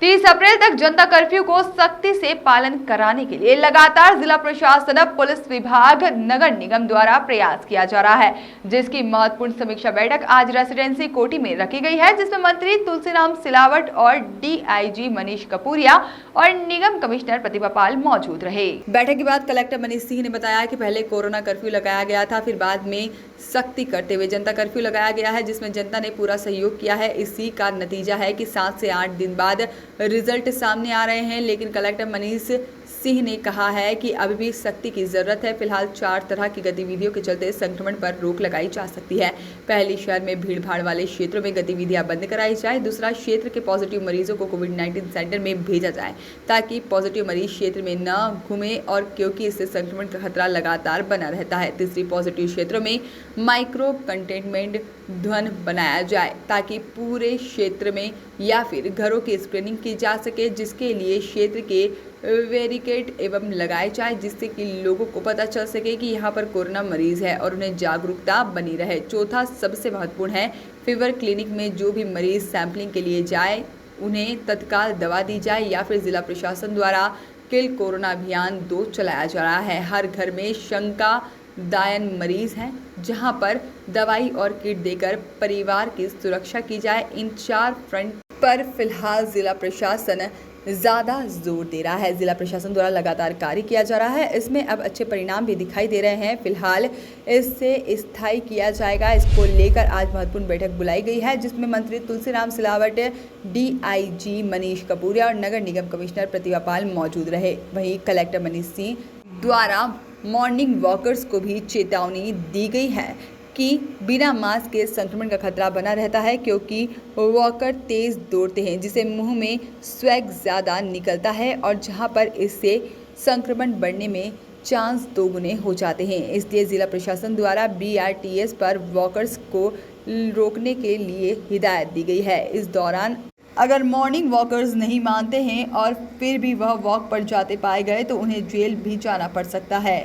30 अप्रैल तक जनता कर्फ्यू को सख्ती से पालन कराने के लिए लगातार जिला प्रशासन, पुलिस विभाग, नगर निगम द्वारा प्रयास किया जा रहा है, जिसकी महत्वपूर्ण समीक्षा बैठक आज रेसिडेंसी कोठी में रखी गई है, जिसमें मंत्री तुलसीराम सिलावट और डीआईजी मनीष कपूरिया और निगम कमिश्नर प्रतिभा पाल मौजूद रहे। बैठक के बाद कलेक्टर मनीष सिंह ने बताया कि पहले कोरोना कर्फ्यू लगाया गया था, फिर बाद में सख्ती करते हुए जनता कर्फ्यू लगाया गया है, जिसमें जनता ने पूरा सहयोग किया है। इसी का नतीजा है कि 7 से 8 दिन बाद रिजल्ट सामने आ रहे हैं। लेकिन कलेक्टर मनीष सिंह ने कहा है कि अभी भी सख्ती की जरूरत है। फिलहाल 4 तरह की गतिविधियों के चलते संक्रमण पर रोक लगाई जा सकती है। पहली, शहर में भीड़ भाड़ वाले क्षेत्रों में गतिविधियां बंद कराई जाए। दूसरा, क्षेत्र के पॉजिटिव मरीजों को कोविड-19 सेंटर में भेजा जाए ताकि पॉजिटिव मरीज क्षेत्र में न घूमे, और क्योंकि इससे संक्रमण का खतरा लगातार बना रहता है। तीसरी, पॉजिटिव क्षेत्रों में माइक्रो कंटेनमेंट जोन बनाया जाए ताकि पूरे क्षेत्र में या फिर घरों की स्क्रीनिंग की जा सके, जिसके लिए क्षेत्र के बैरिकेड एवं लगाए जाए, जिससे कि लोगों को पता चल सके कि यहाँ पर कोरोना मरीज है और उन्हें जागरूकता बनी रहे। चौथा, सबसे महत्वपूर्ण है, फीवर क्लिनिक में जो भी मरीज सैंपलिंग के लिए जाए उन्हें तत्काल दवा दी जाए, या फिर जिला प्रशासन द्वारा किल कोरोना अभियान 2 चलाया जा रहा है। हर घर में शंका दायन मरीज हैं, जहां पर दवाई और किट देकर परिवार की सुरक्षा की जाए। इन 4 फ्रंट पर फिलहाल जिला प्रशासन ज़्यादा जोर दे रहा है। जिला प्रशासन द्वारा लगातार कार्य किया जा रहा है। इसमें अब अच्छे परिणाम भी दिखाई दे रहे हैं। फिलहाल इससे स्थायी किया जाएगा। इसको लेकर आज महत्वपूर्ण बैठक बुलाई गई है, जिसमें मंत्री तुलसीराम सिलावट, डीआईजी मनीष कपूरिया और नगर निगम कमिश्नर प्रतिभा पाल मौजूद रहे। वहीं कलेक्टर मनीष सिंह द्वारा मॉर्निंग वॉकर्स को भी चेतावनी दी गई है कि बिना मास्क के संक्रमण का खतरा बना रहता है, क्योंकि वॉकर तेज दौड़ते हैं, जिसे मुंह में स्वैग ज़्यादा निकलता है और जहां पर इससे संक्रमण बढ़ने में चांस 2 गुने हो जाते हैं। इसलिए जिला प्रशासन द्वारा बीआरटीएस पर वॉकर्स को रोकने के लिए हिदायत दी गई है। इस दौरान अगर मॉर्निंग वॉकर्स नहीं मानते हैं और फिर भी वह वॉक पर जाते पाए गए तो उन्हें जेल भी जाना पड़ सकता है।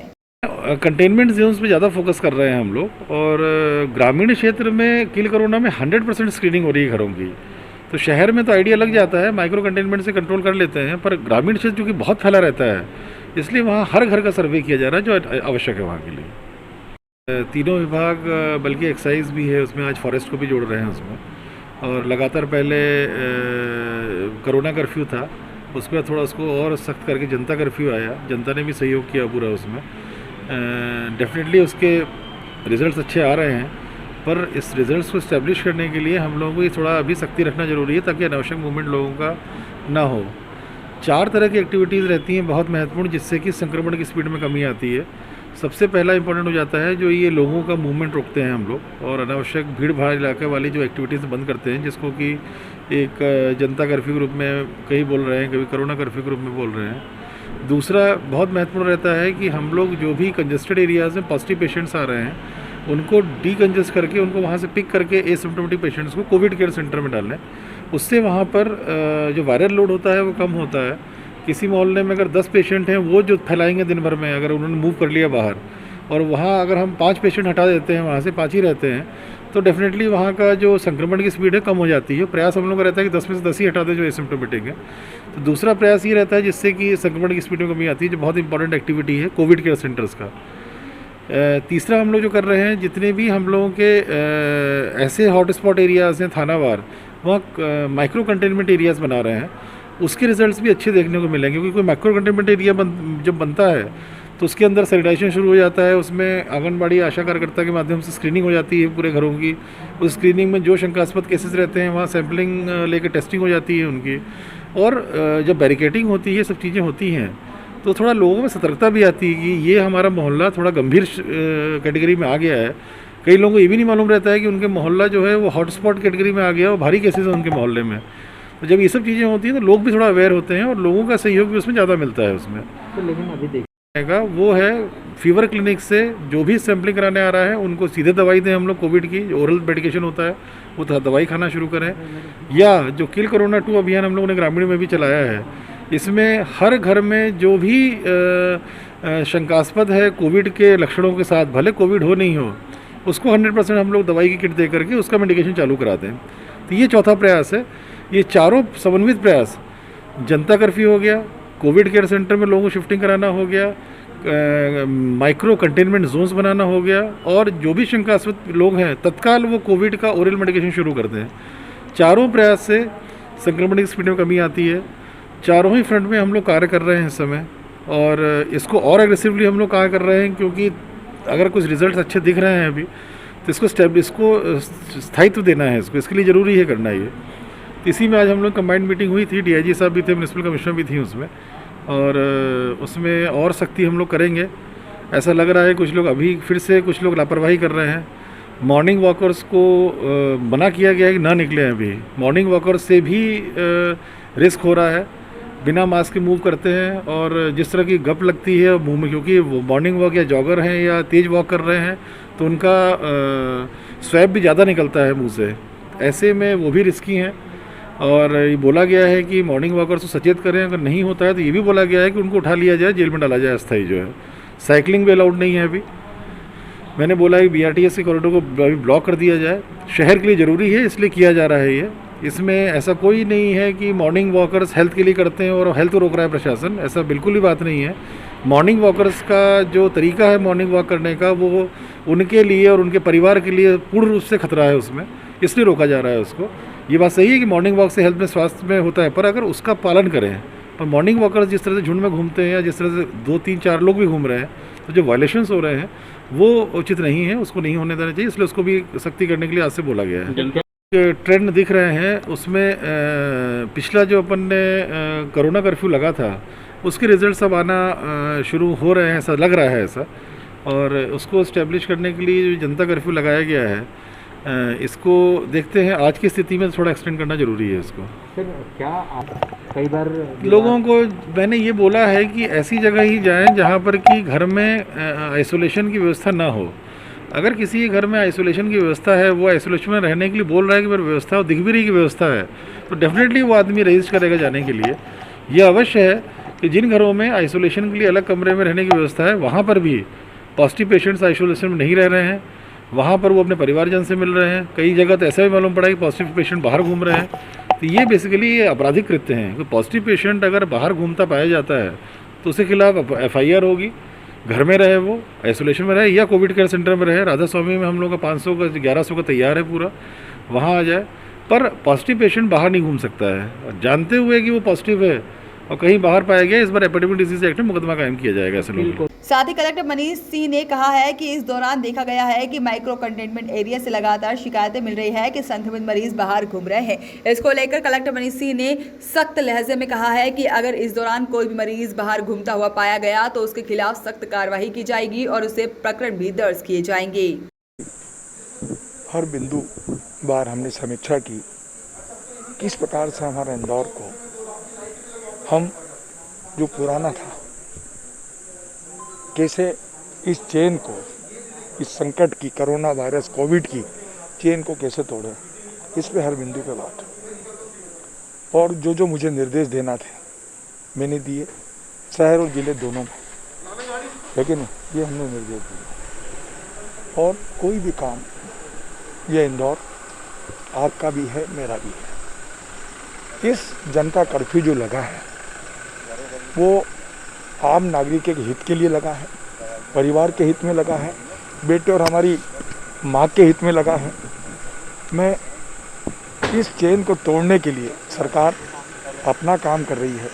कंटेनमेंट जोन्स पे ज़्यादा फोकस कर रहे हैं हम लोग, और ग्रामीण क्षेत्र में किल कोरोना में 100% स्क्रीनिंग हो रही है घरों की। तो शहर में तो आइडिया लग जाता है, माइक्रो कंटेनमेंट से कंट्रोल कर लेते हैं, पर ग्रामीण क्षेत्र चूँकि बहुत फैला रहता है, इसलिए वहाँ हर घर का सर्वे किया जा रहा है जो आवश्यक है वहाँ के लिए। तीनों विभाग, बल्कि एक्साइज भी है उसमें, आज फॉरेस्ट को भी जोड़ रहे हैं उसमें। और लगातार पहले कोरोना कर्फ्यू था, उसके बाद थोड़ा उसको और सख्त करके जनता कर्फ्यू आया, जनता ने भी सहयोग किया पूरा उसमें। डेफिनेटली उसके रिज़ल्ट्स अच्छे आ रहे हैं, पर इस रिज़ल्ट्स को इस्टेब्लिश करने के लिए हम लोगों को ये थोड़ा अभी सख्ती रखना ज़रूरी है, ताकि अनावश्यक मूवमेंट लोगों का ना हो। 4 तरह की एक्टिविटीज़ रहती हैं बहुत महत्वपूर्ण, जिससे कि संक्रमण की स्पीड में कमी आती है। सबसे पहला इंपॉर्टेंट हो जाता है जो ये लोगों का मूवमेंट रोकते हैं हम लोग, और अनावश्यक भीड़ भाड़ इलाके वाली जो एक्टिविटीज़ बंद करते हैं, जिसको कि एक जनता कर्फ्यू ग्रुप में कई बोल रहे हैं, कभी कोरोना कर्फ्यू ग्रुप में बोल रहे हैं। दूसरा बहुत महत्वपूर्ण रहता है कि हम लोग जो भी कंजेस्टेड एरियाज़ में पॉजिटिव पेशेंट्स आ रहे हैं, उनको डीकंजेस्ट करके, उनको वहाँ से पिक करके एसिम्प्टोमेटिक पेशेंट्स को कोविड केयर सेंटर में डालें। उससे वहाँ पर जो वायरल लोड होता है वो कम होता है। किसी मोहल्ले में अगर 10 पेशेंट हैं, वो जो फैलाएंगे दिन भर में, अगर उन्होंने मूव कर लिया बाहर, और वहाँ अगर हम 5 पेशेंट हटा देते हैं, वहाँ से 5 ही रहते हैं, तो डेफिनेटली वहाँ का जो संक्रमण की स्पीड है कम हो जाती है। प्रयास हम लोग का रहता है कि 10 में से 10 ही हटा दें जो एसिम्प्टोमेटिक है। तो दूसरा प्रयास ये रहता है जिससे कि संक्रमण की स्पीड में कमी आती है, जो बहुत इंपॉर्टेंट एक्टिविटी है कोविड केयर सेंटर्स का। तीसरा हम लोग जो कर रहे हैं, जितने भी हम लोगों के ऐसे हॉटस्पॉट एरियाज़ हैं थानावार, वहाँ माइक्रो कंटेनमेंट एरियाज़ बना रहे हैं। उसके रिजल्ट्स भी अच्छे देखने को मिलेंगे, क्योंकि कोई माइक्रो कंटेनमेंट एरिया जब बनता है तो उसके अंदर सैनिटाइजेशन शुरू हो जाता है। उसमें आंगनबाड़ी आशा कार्यकर्ता के माध्यम से स्क्रीनिंग हो जाती है पूरे घरों की। उस स्क्रीनिंग में जो शंकास्पद केसेस रहते हैं, वहाँ सैम्पलिंग लेकर टेस्टिंग हो जाती है उनकी। और जब बैरिकेटिंग होती है, सब चीज़ें होती हैं, तो थोड़ा लोगों में सतर्कता भी आती है कि ये हमारा मोहल्ला थोड़ा गंभीर कैटेगरी में आ गया है। कई लोगों को ये भी नहीं मालूम रहता है कि उनके मोहल्ला जो है वो हॉटस्पॉट कैटेगरी में आ गया और भारी केसेस हैं उनके मोहल्ले में। तो जब ये सब चीज़ें होती हैं तो लोग भी थोड़ा अवेयर होते हैं, और लोगों का सहयोग भी उसमें ज़्यादा मिलता है उसमें। तो लेकिन अभी देखने का वो है फीवर क्लिनिक से जो भी सैम्पलिंग कराने आ रहा है उनको सीधे दवाई दें हम लोग कोविड की, जो ओरल मेडिकेशन होता है वो दवाई खाना शुरू करें। या जो किल कोरोना 2 अभियान हम लोगों ने ग्रामीण में भी चलाया है, इसमें हर घर में जो भी शंकास्पद है कोविड के लक्षणों के साथ, भले कोविड हो नहीं हो, उसको 100% हम लोग दवाई की किट दे करके उसका मेडिकेशन चालू करा दें। तो तो ये चौथा प्रयास है। ये चारों समन्वित प्रयास, जनता कर्फ्यू हो गया, कोविड केयर सेंटर में लोगों को शिफ्टिंग कराना हो गया, माइक्रो कंटेनमेंट जोन्स बनाना हो गया, और जो भी शंकास्पद लोग हैं तत्काल वो कोविड का ओरल मेडिकेशन शुरू करते हैं। चारों प्रयास से संक्रमण की स्पीड में कमी आती है। चारों ही फ्रंट में हम लोग कार्य कर रहे हैं इस समय, और इसको और एग्रेसिवली हम लोग कार्य कर रहे हैं, क्योंकि अगर कुछ रिजल्ट अच्छे दिख रहे हैं अभी तो इसको स्थायित्व देना है, इसके लिए ज़रूरी है करना ये। इसी में आज हम लोग कंबाइंड मीटिंग हुई थी, डीआईजी साहब भी थे, म्युनिसिपल कमिश्नर भी थी उसमें, और उसमें और सख्ती हम लोग करेंगे। ऐसा लग रहा है कुछ लोग अभी फिर से कुछ लोग लापरवाही कर रहे हैं। मॉर्निंग वॉकर्स को मना किया गया है कि ना निकलें। अभी मॉर्निंग वॉकर्स से भी रिस्क हो रहा है, बिना मास्क के मूव करते हैं, और जिस तरह की गप लगती है मुंह में, क्योंकि वो मॉर्निंग वॉक या जॉगर हैं या तेज़ वॉक कर रहे हैं तो उनका स्वैब भी ज़्यादा निकलता है मुंह से, ऐसे में वो भी रिस्की हैं। और ये बोला गया है कि मॉर्निंग वॉकर्स को सचेत करें, अगर नहीं होता है तो ये भी बोला गया है कि उनको उठा लिया जाए, जेल में डाला जाए अस्थायी जो है। साइकिलिंग भी अलाउड नहीं है अभी। मैंने बोला है BRTS के कॉरिडोर को अभी ब्लॉक कर दिया जाए, शहर के लिए ज़रूरी है इसलिए किया जा रहा है ये। इसमें ऐसा कोई नहीं है कि मॉर्निंग वॉकर्स हेल्थ के लिए करते हैं और हेल्थ को रोक रहा है प्रशासन, ऐसा बिल्कुल भी बात नहीं है। मॉर्निंग वॉकर्स का जो तरीका है मॉर्निंग वॉक करने का, वो उनके लिए और उनके परिवार के लिए पूर्ण रूप से खतरा है उसमें, इसलिए रोका जा रहा है उसको। ये बात सही है कि मॉर्निंग वॉक से हेल्थ में स्वास्थ्य में होता है, पर अगर उसका पालन करें। पर मॉर्निंग वॉकर्स जिस तरह से झुंड में घूमते हैं या जिस तरह से 2-3-4 लोग भी घूम रहे हैं, तो जो वायलेशंस हो रहे हैं वो उचित नहीं है, उसको नहीं होने देना चाहिए, इसलिए उसको भी सख्ती करने के लिए आज से बोला गया है। ट्रेंड दिख रहे हैं उसमें, पिछला जो अपन ने कोरोना कर्फ्यू लगा था उसके रिजल्ट्स अब आना शुरू हो रहे हैं, ऐसा लग रहा है ऐसा। और उसको इस्टेब्लिश करने के लिए जो जनता कर्फ्यू लगाया गया है, इसको देखते हैं आज की स्थिति में थोड़ा एक्सटेंड करना ज़रूरी है इसको। सर क्या आप कई बार लोगों को मैंने ये बोला है कि ऐसी जगह ही जाएं जहाँ पर कि घर में आइसोलेशन की व्यवस्था ना हो। अगर किसी के घर में आइसोलेशन की व्यवस्था है, वो आइसोलेशन में रहने के लिए बोल रहा है कि मेरी व्यवस्था और दिख भी रही की व्यवस्था है, तो डेफिनेटली वो आदमी रजिस्ट करेगा जाने के लिए। यह अवश्य है कि जिन घरों में आइसोलेशन के लिए अलग कमरे में रहने की व्यवस्था है, वहाँ पर भी पॉजिटिव पेशेंट्स आइसोलेशन में नहीं रह रहे हैं, वहाँ पर वो अपने परिवारजन से मिल रहे हैं। कई जगह तो ऐसा भी मालूम पड़ा है कि पॉजिटिव पेशेंट बाहर घूम रहे हैं। तो ये बेसिकली ये आपराधिक कृत्य हैं। तो पॉजिटिव पेशेंट अगर बाहर घूमता पाया जाता है तो उसके खिलाफ FIR होगी, घर में रहे वो, आइसोलेशन में रहे या कोविड केयर सेंटर में रहे। राधा स्वामी में हम लोग का 500 का 1100 का तैयार है पूरा, वहाँ आ जाए। पर पॉजिटिव पेशेंट बाहर नहीं घूम सकता है, जानते हुए कि वो पॉजिटिव है और कहीं बाहर पाया गया, इस बार एपिडेमिक डिजीज एक्ट में मुकदमा कायम किया जाएगा ऐसे लोगों को। साथ ही कलेक्टर मनीष सिंह ने कहा है कि इस दौरान देखा गया है कि माइक्रो कंटेनमेंट एरिया से लगातार शिकायतें मिल रही है कि संक्रमित मरीज बाहर घूम रहे हैं। इसको लेकर कलेक्टर मनीष सिंह ने सख्त लहजे में कहा है कि अगर इस दौरान कोई भी मरीज बाहर घूमता हुआ पाया गया तो उसके खिलाफ सख्त कार्रवाई की जाएगी और उसे प्रकरण भी दर्ज किए जाएंगे। हर बिंदु बार हमने समीक्षा की, किस प्रकार से हमारा इंदौर को हम जो पुराना था, कैसे इस चेन को, इस संकट की, कोरोना वायरस कोविड की चेन को कैसे तोड़े, इस पे हर बिंदु पे बात। और जो जो मुझे निर्देश देना थे मैंने दिए, शहर और जिले दोनों में, लेकिन ये हमने निर्देश दिए। और कोई भी काम, ये इंदौर आपका भी है, मेरा भी है। इस जनता कर्फ्यू जो लगा है वो आम नागरिक के हित के लिए लगा है, परिवार के हित में लगा है, बेटे और हमारी माँ के हित में लगा है। मैं इस चेन को तोड़ने के लिए सरकार अपना काम कर रही है,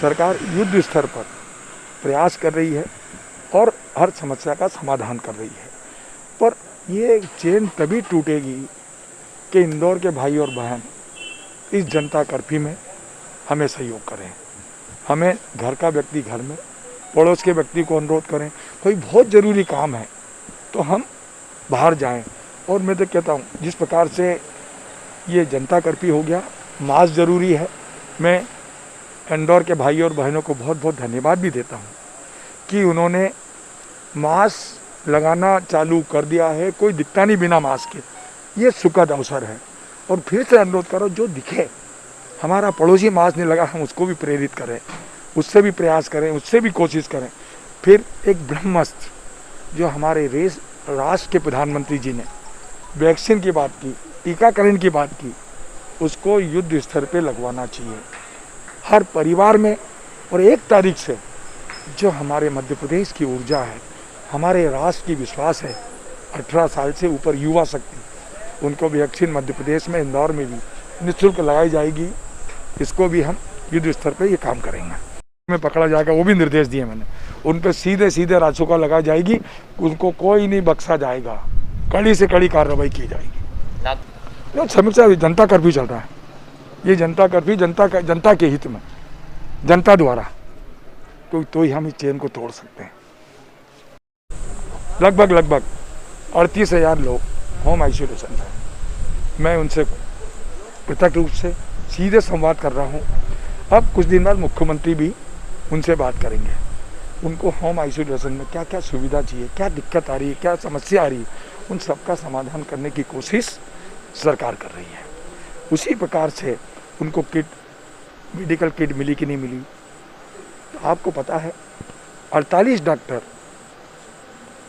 सरकार युद्ध स्तर पर प्रयास कर रही है और हर समस्या का समाधान कर रही है। पर ये चेन तभी टूटेगी कि इंदौर के भाई और बहन इस जनता कर्फ्यू में हमें सहयोग करें। हमें घर का व्यक्ति घर में, पड़ोस के व्यक्ति को अनुरोध करें, कोई बहुत ज़रूरी काम है तो हम बाहर जाएं। और मैं तो कहता हूँ जिस प्रकार से ये जनता कर्फ्यू हो गया, मास्क ज़रूरी है। मैं इंदौर के भाई और बहनों को बहुत बहुत धन्यवाद भी देता हूँ कि उन्होंने मास्क लगाना चालू कर दिया है। कोई दिखता नहीं बिना मास्क के, ये सुखद अवसर है। और फिर से अनुरोध करो, जो दिखे, हमारा पड़ोसी मास्क नहीं लगा, हम उसको भी प्रेरित करें, उससे भी प्रयास करें, उससे भी कोशिश करें। फिर एक ब्रह्मास्त्र जो हमारे राष्ट्र के प्रधानमंत्री जी ने वैक्सीन की बात की, टीकाकरण की बात की, उसको युद्ध स्तर पे लगवाना चाहिए हर परिवार में। और 1 तारीख से जो हमारे मध्य प्रदेश की ऊर्जा है, हमारे राष्ट्र की विश्वास है, 18 साल से ऊपर युवा शक्ति, उनको भी वैक्सीन मध्य प्रदेश में इंदौर में भी निःशुल्क लगाई जाएगी। इसको भी हम युद्ध स्तर पे ये काम करेंगे। में पकड़ा जाएगा, वो भी निर्देश दिए मैंने। उन पर सीधे सीधे रासुका लगाई जाएगी, उनको कोई नहीं बख्शा जाएगा, कड़ी से कड़ी कार्रवाई की जाएगी। जो समीक्षा जनता कर्फ्यू चल रहा है, ये जनता कर्फ्यू जनता के हित में, जनता द्वारा तो ही हम इस चेन को तोड़ सकते हैं। लगभग 38,000 लोग होम आइसोलेशन में, मैं उनसे प्रत्यक्ष रूप से सीधे संवाद कर रहा हूँ। अब कुछ दिन बाद मुख्यमंत्री भी उनसे बात करेंगे, उनको होम आइसोलेशन में क्या क्या सुविधा चाहिए, क्या दिक्कत आ रही है, क्या समस्या आ रही है, उन सबका समाधान करने की कोशिश सरकार कर रही है। उसी प्रकार से उनको किट, मेडिकल किट मिली कि नहीं मिली, तो आपको पता है 48 डॉक्टर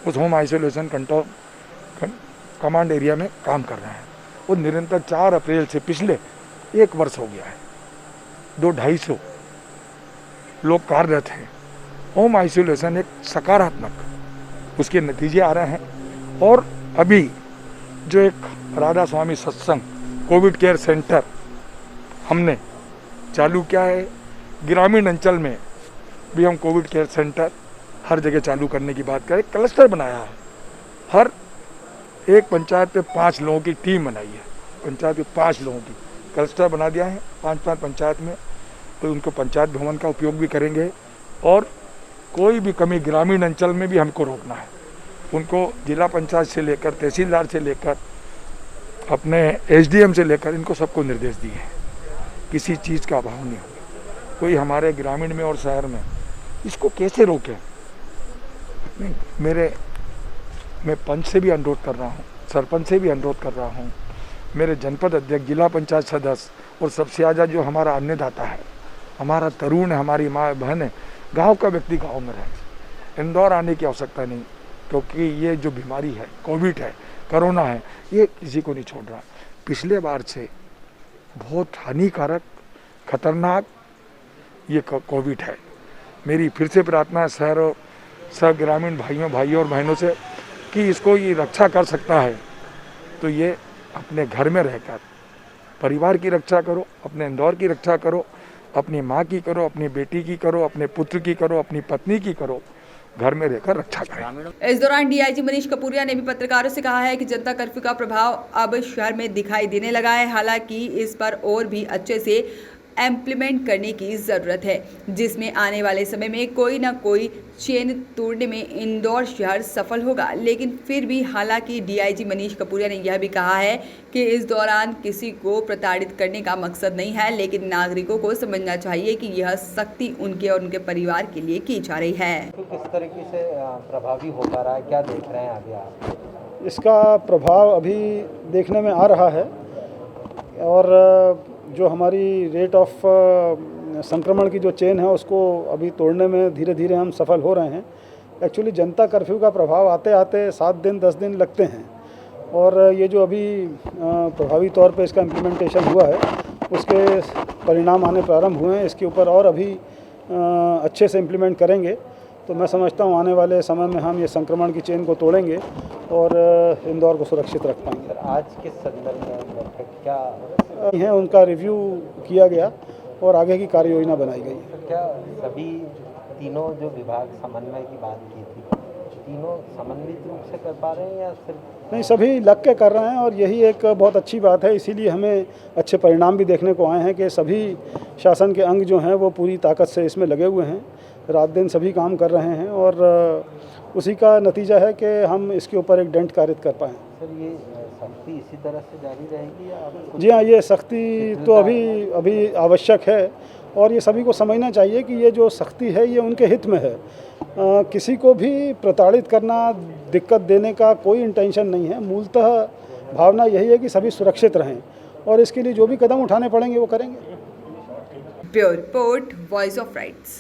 उस home isolation control command area में काम कर रहे हैं। वो निरंतर 4 अप्रैल से पिछले 1 वर्ष हो गया है, 200-250 लोग कार्यरत हैं। होम आइसोलेशन एक सकारात्मक उसके नतीजे आ रहे हैं। और अभी जो एक राधा स्वामी सत्संग कोविड केयर सेंटर हमने चालू किया है, ग्रामीण अंचल में भी हम कोविड केयर सेंटर हर जगह चालू करने की बात करें। क्लस्टर बनाया है, हर एक पंचायत पे 5 लोगों की टीम बनाई है, पंचायत पे 5 लोगों की क्लस्टर बना दिया है 5-5 पंचायत में। तो उनको पंचायत भवन का उपयोग भी करेंगे और कोई भी कमी ग्रामीण अंचल में भी हमको रोकना है। उनको जिला पंचायत से लेकर तहसीलदार से लेकर अपने एसडीएम से लेकर इनको सबको निर्देश दिए हैं, किसी चीज़ का अभाव नहीं हो। कोई हमारे ग्रामीण में और शहर में इसको कैसे रोके, नहीं मैं पंच से भी अनुरोध कर रहा हूँ, सरपंच से भी अनुरोध कर रहा हूँ, मेरे जनपद अध्यक्ष, जिला पंचायत सदस्य और सबसे ज़्यादा जो हमारा अन्नदाता है, हमारा तरुण है, हमारी माँ बहन है, गांव का व्यक्ति गांव में रहे। इंदौर आने की आवश्यकता नहीं, क्योंकि ये जो बीमारी है, कोविड है, कोरोना है, ये किसी को नहीं छोड़ रहा। पिछले बार से बहुत हानिकारक, खतरनाक ये कोविड है। मेरी फिर से प्रार्थना है शहर और सब ग्रामीण भाइयों और बहनों से कि इसको ये रक्षा कर सकता है तो ये अपने घर में रहकर परिवार की रक्षा करो, अपने इंदौर की रक्षा करो, अपनी माँ की करो, अपनी बेटी की करो, अपने पुत्र की करो, अपनी पत्नी की करो, घर में रहकर रक्षा करें। इस दौरान डीआईजी मनीष कपूरिया ने भी पत्रकारों से कहा है कि जनता कर्फ्यू का प्रभाव अब शहर में दिखाई देने लगा है। हालांकि इस पर और भी अच्छे से इम्प्लीमेंट करने की ज़रूरत है, जिसमें आने वाले समय में कोई ना कोई चेन तोड़ने में इंदौर शहर सफल होगा। लेकिन फिर भी हालांकि डीआईजी मनीष कपूरिया ने यह भी कहा है कि इस दौरान किसी को प्रताड़ित करने का मकसद नहीं है, लेकिन नागरिकों को समझना चाहिए कि यह सख्ती उनके और उनके परिवार के लिए की जा रही है। तो किस तरीके से प्रभावी हो पा रहा है, क्या देख रहे हैं अभी आप? इसका प्रभाव अभी देखने में आ रहा है और जो हमारी रेट ऑफ संक्रमण की जो चेन है उसको अभी तोड़ने में धीरे धीरे हम सफल हो रहे हैं। एक्चुअली जनता कर्फ्यू का प्रभाव आते आते 7 दिन 10 दिन लगते हैं और ये जो अभी प्रभावी तौर पे इसका इम्प्लीमेंटेशन हुआ है उसके परिणाम आने प्रारंभ हुए हैं। इसके ऊपर और अभी अच्छे से इम्प्लीमेंट करेंगे तो मैं समझता हूँ आने वाले समय में हम ये संक्रमण की चेन को तोड़ेंगे और इंदौर को सुरक्षित रख पाएंगे। आज किस संदर्भ में बैठक क्या है उनका रिव्यू किया गया और आगे की कार्य योजना बनाई गई। तो क्या सभी तीनों जो विभाग समन्वय की बात की थी, तीनों समन्वित रूप से कर पा रहे हैं या सिर्फ? नहीं, सभी लग के कर रहे हैं और यही एक बहुत अच्छी बात है। इसीलिए हमें अच्छे परिणाम भी देखने को आए हैं कि सभी शासन के अंग जो हैं वो पूरी ताकत से इसमें लगे हुए हैं, रात दिन सभी काम कर रहे हैं और उसी का नतीजा है कि हम इसके ऊपर एक डेंट कारित कर पाएँ। सर, ये सख्ती इसी तरह से जारी रहेगी या जी हाँ, ये सख्ती तो अभी आवश्यक है और ये सभी को समझना चाहिए कि ये जो सख्ती है ये उनके हित में है। किसी को भी प्रताड़ित करना, दिक्कत देने का कोई इंटेंशन नहीं है। मूलतः भावना यही है कि सभी सुरक्षित रहें और इसके लिए जो भी कदम उठाने पड़ेंगे वो करेंगे। Bureau report, voice of rights.